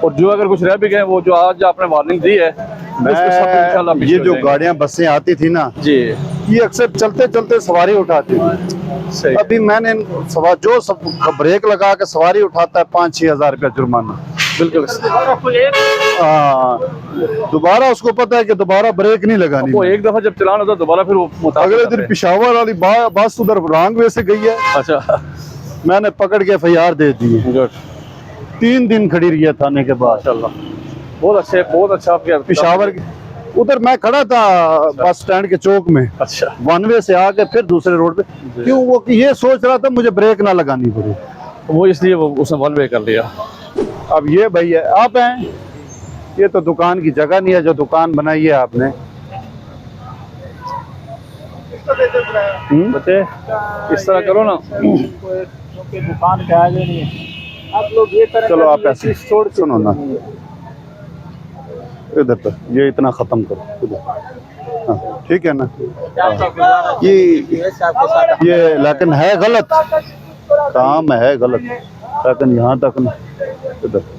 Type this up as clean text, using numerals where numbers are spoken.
और जो अगर कुछ रह भी गए, वो जो आज आपने वार्निंग दी है, मैं ये जो गाड़ियां बसें आती थी ना जी, ये अक्सर चलते चलते सवारी उठाती थी। सही। अभी मैंने ब्रेक लगा के सवारी उठाता है 5-6 हज़ार रुपया जुर्माना। बिल्कुल, दोबारा उसको पता है कि दोबारा ब्रेक नहीं लगानी। वो एक दफा जब चलान होता है दोबारा फिर वो अगले दिन पेशावर वाली बस उधर रॉन्ग वे से गई है। अच्छा, मैंने पकड़ के FIR दे दी है। गुड, 3 दिन खड़ी रही है थाने के बाद। माशाल्लाह, बहुत अच्छे, बहुत अच्छा आपके पेशावर उधर मैं खड़ा था बस स्टैंड के चौक में। अच्छा, 1 वे से आके फिर दूसरे रोड पे, क्यों वो ये सोच रहा था मुझे ब्रेक ना लगानी पड़े, वो इसलिए वो उसने 1 वे कर लिया। अब ये भैया आप हैं, ये तो दुकान की जगह नहीं है जो दुकान बनाई है आपने। बच्चे इस तरह करो ना, दुकान के आगे नहीं है आप लोग ये तरह। चलो आप ऐसे सुनो ना, इधर तो ये इतना खत्म करो इधर, हाँ, ठीक है ना। ये लेकिन है गलत काम, है गलत, लेकिन यहाँ तक ना इधर